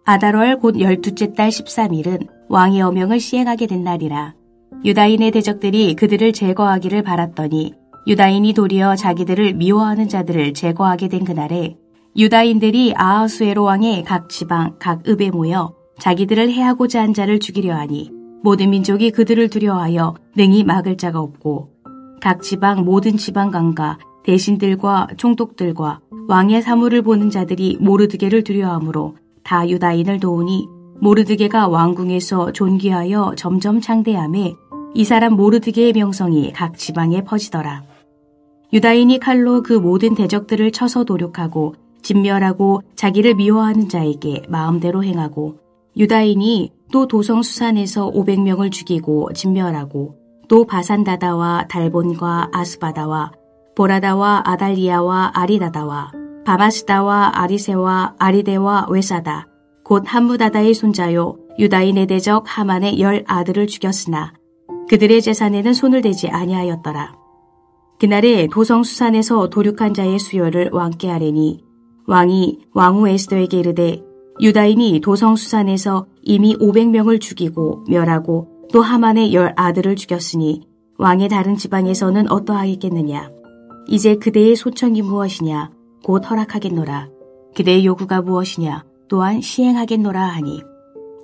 아달월 곧 12째 달 13일은 왕의 어명을 시행하게 된 날이라. 유다인의 대적들이 그들을 제거하기를 바랐더니 유다인이 도리어 자기들을 미워하는 자들을 제거하게 된 그날에 유다인들이 아하수에로 왕의 각 지방, 각 읍에 모여 자기들을 해하고자 한 자를 죽이려 하니 모든 민족이 그들을 두려워하여 능히 막을 자가 없고 각 지방 모든 지방관과 대신들과 총독들과 왕의 사물을 보는 자들이 모르드게를 두려워하므로 다 유다인을 도우니 모르드게가 왕궁에서 존귀하여 점점 창대하매 이 사람 모르드게의 명성이 각 지방에 퍼지더라. 유다인이 칼로 그 모든 대적들을 쳐서 도륙하고 진멸하고 자기를 미워하는 자에게 마음대로 행하고 유다인이 또 도성 수산에서 500명을 죽이고 진멸하고 또 바산다다와 달본과 아스바다와 보라다와 아달리아와 아리다다와 바마스다와 아리세와 아리데와 웨사다 곧 함무다다의 손자요 유다인의 대적 하만의 10 아들을 죽였으나 그들의 재산에는 손을 대지 아니하였더라. 그날에 도성 수산에서 도륙한 자의 수요를 왕께 하려니 왕이 왕후 에스더에게 이르되 유다인이 도성 수산에서 이미 500명을 죽이고 멸하고 또 하만의 10 아들을 죽였으니 왕의 다른 지방에서는 어떠하겠느냐. 이제 그대의 소청이 무엇이냐 곧 허락하겠노라. 그대의 요구가 무엇이냐 또한 시행하겠노라 하니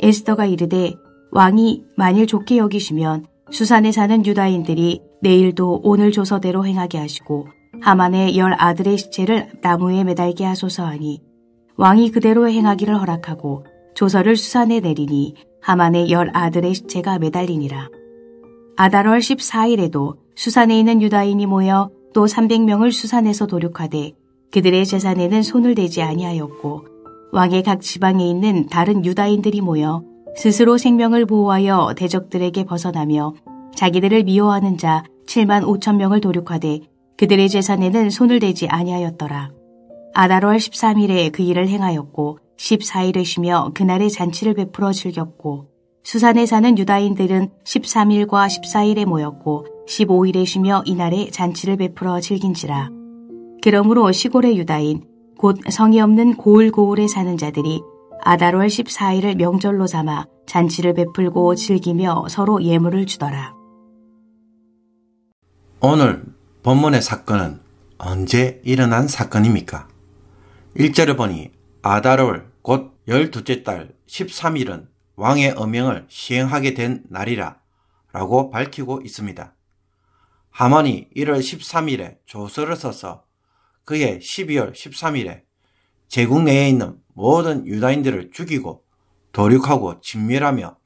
에스더가 이르되 왕이 만일 좋게 여기시면 수산에 사는 유다인들이 내일도 오늘 조서대로 행하게 하시고 하만의 10 아들의 시체를 나무에 매달게 하소서 하니 왕이 그대로 행하기를 허락하고 조서를 수산에 내리니 하만의 10 아들의 시체가 매달리니라. 아달월 14일에도 수산에 있는 유다인이 모여 또 300명을 수산에서 도륙하되 그들의 재산에는 손을 대지 아니하였고 왕의 각 지방에 있는 다른 유다인들이 모여 스스로 생명을 보호하여 대적들에게 벗어나며 자기들을 미워하는 자 7만 5천 명을 도륙하되 그들의 재산에는 손을 대지 아니하였더라. 아달월 13일에 그 일을 행하였고 14일에 쉬며 그날에 잔치를 베풀어 즐겼고 수산에 사는 유다인들은 13일과 14일에 모였고 15일에 쉬며 이날에 잔치를 베풀어 즐긴지라. 그러므로 시골의 유다인 곧 성이 없는 고을고을에 사는 자들이 아달월 14일을 명절로 삼아 잔치를 베풀고 즐기며 서로 예물을 주더라. 오늘 본문의 사건은 언제 일어난 사건입니까? 1절을 보니 아달월 곧 12째 달 13일은 왕의 어명을 시행하게 된 날이라 라고 밝히고 있습니다. 하만이 1월 13일에 조서를 써서 그해 12월 13일에 제국 내에 있는 모든 유다인들을 죽이고 도륙하고 진멸하며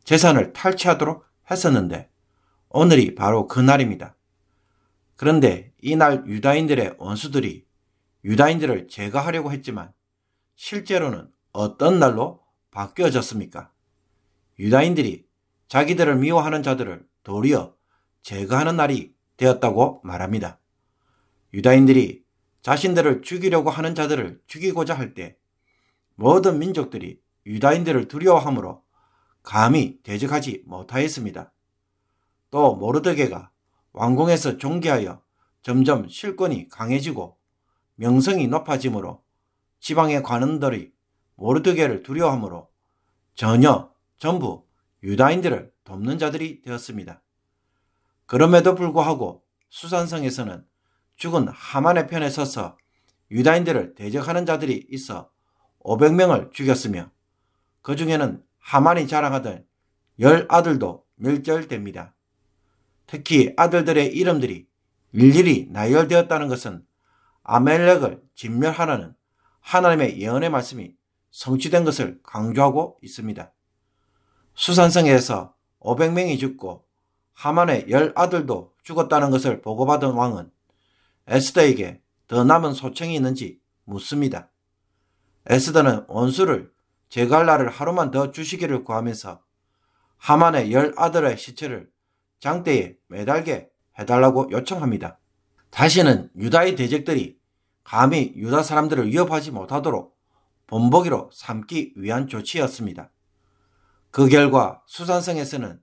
재산을 탈취하도록 했었는데 오늘이 바로 그 날입니다. 그런데 이날 유다인들의 원수들이 유다인들을 제거하려고 했지만 실제로는 어떤 날로 바뀌어졌습니까? 유다인들이 자기들을 미워하는 자들을 도리어 제거하는 날이 되었다고 말합니다. 유다인들이 자신들을 죽이려고 하는 자들을 죽이고자 할 때 모든 민족들이 유다인들을 두려워하므로 감히 대적하지 못하였습니다. 또 모르드게가 왕궁에서 존귀하여 점점 실권이 강해지고 명성이 높아지므로 지방의 관원들이 모르드게를 두려워하므로 전부 유다인들을 돕는 자들이 되었습니다. 그럼에도 불구하고 수산성에서는 죽은 하만의 편에 서서 유다인들을 대적하는 자들이 있어 500명을 죽였으며 그 중에는 하만이 자랑하던 10 아들도 멸절됩니다. 특히 아들들의 이름들이 일일이 나열되었다는 것은 아멜렉을 진멸하라는 하나님의 예언의 말씀이 성취된 것을 강조하고 있습니다. 수산성에서 500명이 죽고 하만의 10 아들도 죽었다는 것을 보고받은 왕은 에스더에게 더 남은 소청이 있는지 묻습니다. 에스더는 원수를 제거할 날을 하루만 더 주시기를 구하면서 하만의 10 아들의 시체를 장대에 매달게 해달라고 요청합니다. 다시는 유다의 대적들이 감히 유다 사람들을 위협하지 못하도록 본보기로 삼기 위한 조치였습니다. 그 결과 수산성에서는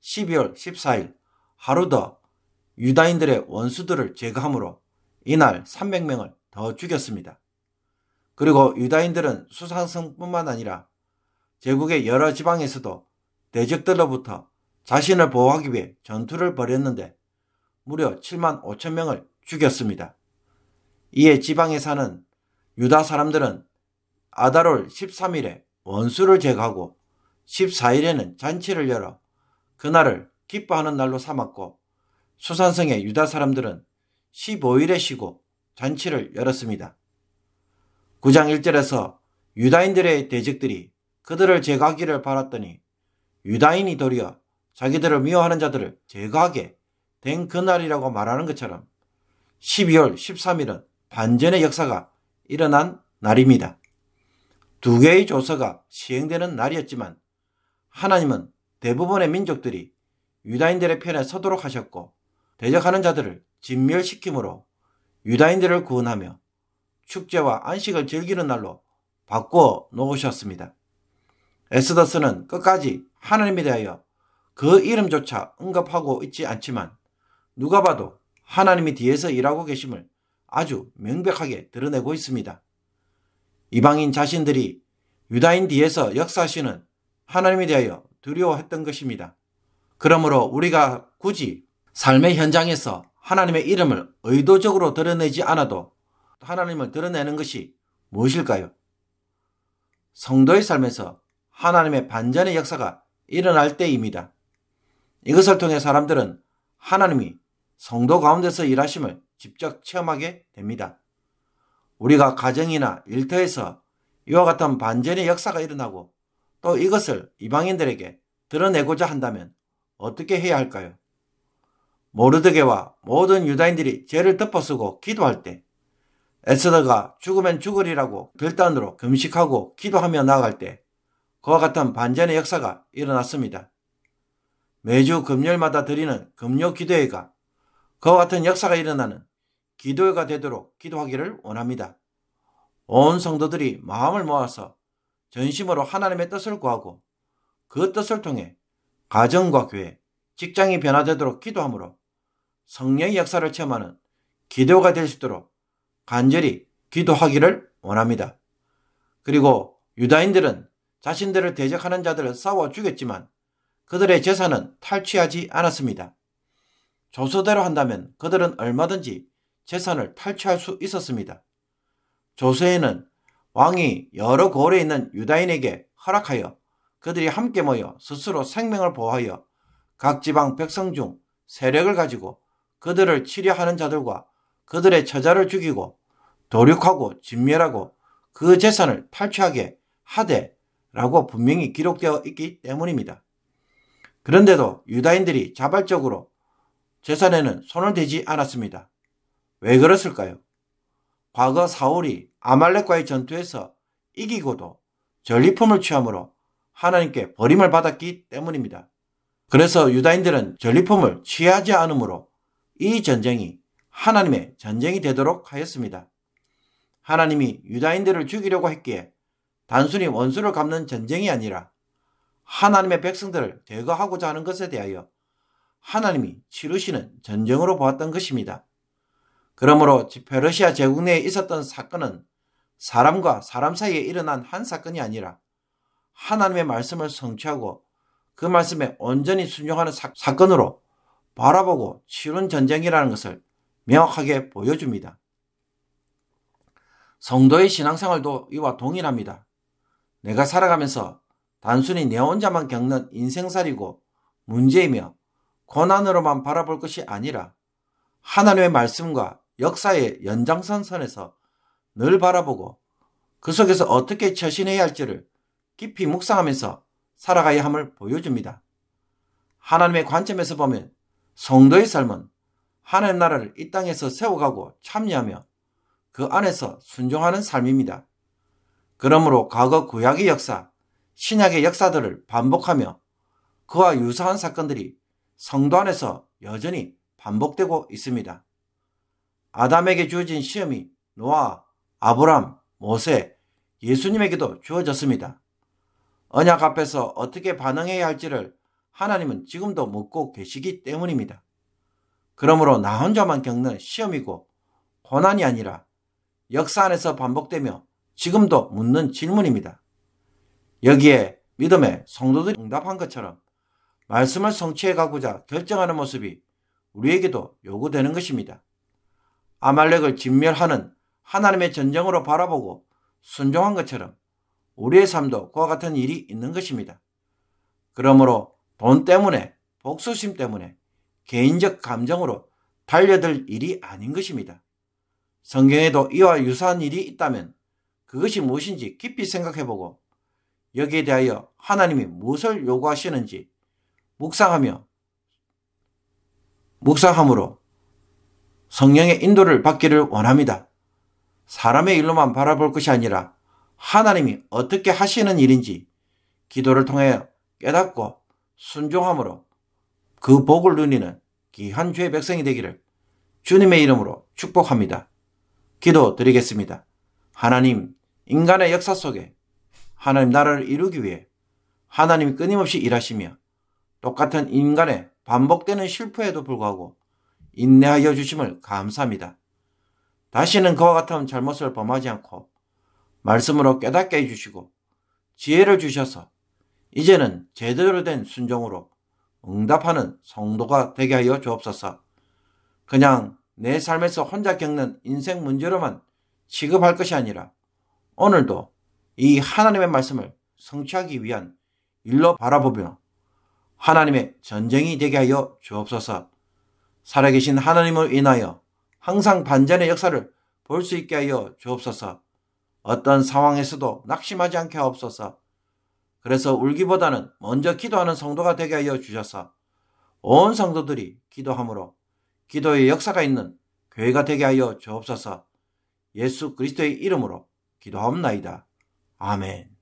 12월 14일 하루 더 유다인들의 원수들을 제거함으로 이날 300명을 더 죽였습니다. 그리고 유다인들은 수산성뿐만 아니라 제국의 여러 지방에서도 대적들로부터 자신을 보호하기 위해 전투를 벌였는데 무려 7만 5천 명을 죽였습니다. 이에 지방에 사는 유다 사람들은 아달월 13일에 원수를 제거하고 14일에는 잔치를 열어 그날을 기뻐하는 날로 삼았고, 수산성의 유다 사람들은 15일에 쉬고 잔치를 열었습니다. 9장 1절에서 유다인들의 대적들이 그들을 제거하기를 바랐더니 유다인이 도리어 자기들을 미워하는 자들을 제거하게 된 그날이라고 말하는 것처럼 12월 13일은 반전의 역사가 일어난 날입니다. 두 개의 조서가 시행되는 날이었지만 하나님은 대부분의 민족들이 유다인들의 편에 서도록 하셨고, 대적하는 자들을 진멸시킴으로 유다인들을 구원하며 축제와 안식을 즐기는 날로 바꾸어 놓으셨습니다. 엑소더스는 끝까지 하나님에 대하여 그 이름조차 언급하고 있지 않지만 누가 봐도 하나님이 뒤에서 일하고 계심을 아주 명백하게 드러내고 있습니다. 이방인 자신들이 유다인 뒤에서 역사하시는 하나님에 대하여 두려워했던 것입니다. 그러므로 우리가 굳이 삶의 현장에서 하나님의 이름을 의도적으로 드러내지 않아도 하나님을 드러내는 것이 무엇일까요? 성도의 삶에서 하나님의 반전의 역사가 일어날 때입니다. 이것을 통해 사람들은 하나님이 성도 가운데서 일하심을 직접 체험하게 됩니다. 우리가 가정이나 일터에서 이와 같은 반전의 역사가 일어나고 또 이것을 이방인들에게 드러내고자 한다면 어떻게 해야 할까요? 모르드게와 모든 유다인들이 죄를 덮어쓰고 기도할 때, 에스더가 죽으면 죽으리라고 결단으로 금식하고 기도하며 나아갈 때 그와 같은 반전의 역사가 일어났습니다. 매주 금요일마다 드리는 금요 기도회가 그와 같은 역사가 일어나는 기도회가 되도록 기도하기를 원합니다. 온 성도들이 마음을 모아서 전심으로 하나님의 뜻을 구하고 그 뜻을 통해 가정과 교회, 직장이 변화되도록 기도하므로 성령의 역사를 체험하는 기도가 될 수 있도록 간절히 기도하기를 원합니다. 그리고 유다인들은 자신들을 대적하는 자들을 싸워 죽였지만 그들의 재산은 탈취하지 않았습니다. 조서대로 한다면 그들은 얼마든지 재산을 탈취할 수 있었습니다. 조서에는 왕이 여러 고을에 있는 유다인에게 허락하여 그들이 함께 모여 스스로 생명을 보호하여 각 지방 백성 중 세력을 가지고 그들을 치려하는 자들과 그들의 처자를 죽이고 도륙하고 진멸하고 그 재산을 탈취하게 하되라고 분명히 기록되어 있기 때문입니다. 그런데도 유다인들이 자발적으로 재산에는 손을 대지 않았습니다. 왜 그랬을까요? 과거 사울이 아말렉과의 전투에서 이기고도 전리품을 취함으로 하나님께 버림을 받았기 때문입니다. 그래서 유다인들은 전리품을 취하지 않으므로 이 전쟁이 하나님의 전쟁이 되도록 하였습니다. 하나님이 유다인들을 죽이려고 했기에 단순히 원수를 갚는 전쟁이 아니라 하나님의 백성들을 제거하고자 하는 것에 대하여 하나님이 치르시는 전쟁으로 보았던 것입니다. 그러므로 페르시아 제국 내에 있었던 사건은 사람과 사람 사이에 일어난 한 사건이 아니라 하나님의 말씀을 성취하고 그 말씀에 온전히 순종하는 사건으로 바라보고 치른 전쟁이라는 것을 명확하게 보여줍니다. 성도의 신앙생활도 이와 동일합니다. 내가 살아가면서 단순히 내 혼자만 겪는 인생살이고 문제이며 고난으로만 바라볼 것이 아니라 하나님의 말씀과 역사의 연장선에서 늘 바라보고 그 속에서 어떻게 처신해야 할지를 깊이 묵상하면서 살아가야 함을 보여줍니다. 하나님의 관점에서 보면 성도의 삶은 하나님 나라를 이 땅에서 세워가고 참여하며 그 안에서 순종하는 삶입니다. 그러므로 과거 구약의 역사, 신약의 역사들을 반복하며 그와 유사한 사건들이 성도 안에서 여전히 반복되고 있습니다. 아담에게 주어진 시험이 노아, 아브람, 모세, 예수님에게도 주어졌습니다. 언약 앞에서 어떻게 반응해야 할지를 하나님은 지금도 묻고 계시기 때문입니다. 그러므로 나 혼자만 겪는 시험이고 고난이 아니라 역사 안에서 반복되며 지금도 묻는 질문입니다. 여기에 믿음의 성도들이 응답한 것처럼 말씀을 성취해 가고자 결정하는 모습이 우리에게도 요구되는 것입니다. 아말렉을 진멸하는 하나님의 전쟁으로 바라보고 순종한 것처럼 우리의 삶도 그와 같은 일이 있는 것입니다. 그러므로 돈 때문에, 복수심 때문에 개인적 감정으로 달려들 일이 아닌 것입니다. 성경에도 이와 유사한 일이 있다면 그것이 무엇인지 깊이 생각해보고 여기에 대하여 하나님이 무엇을 요구하시는지 묵상함으로 성령의 인도를 받기를 원합니다. 사람의 일로만 바라볼 것이 아니라 하나님이 어떻게 하시는 일인지 기도를 통해 깨닫고 순종함으로 그 복을 누리는 귀한 주의 백성이 되기를 주님의 이름으로 축복합니다. 기도드리겠습니다. 하나님, 인간의 역사 속에 하나님 나라를 이루기 위해 하나님이 끊임없이 일하시며 똑같은 인간의 반복되는 실패에도 불구하고 인내하여 주심을 감사합니다. 다시는 그와 같은 잘못을 범하지 않고 말씀으로 깨닫게 해주시고 지혜를 주셔서 이제는 제대로 된 순종으로 응답하는 성도가 되게 하여 주옵소서. 그냥 내 삶에서 혼자 겪는 인생 문제로만 취급할 것이 아니라 오늘도 이 하나님의 말씀을 성취하기 위한 일로 바라보며 하나님의 전쟁이 되게 하여 주옵소서. 살아계신 하나님을 인하여 항상 반전의 역사를 볼 수 있게 하여 주옵소서. 어떤 상황에서도 낙심하지 않게 하옵소서. 그래서 울기보다는 먼저 기도하는 성도가 되게 하여 주셔서 온 성도들이 기도함으로 기도의 역사가 있는 교회가 되게 하여 주옵소서. 예수 그리스도의 이름으로 기도하옵나이다. 아멘.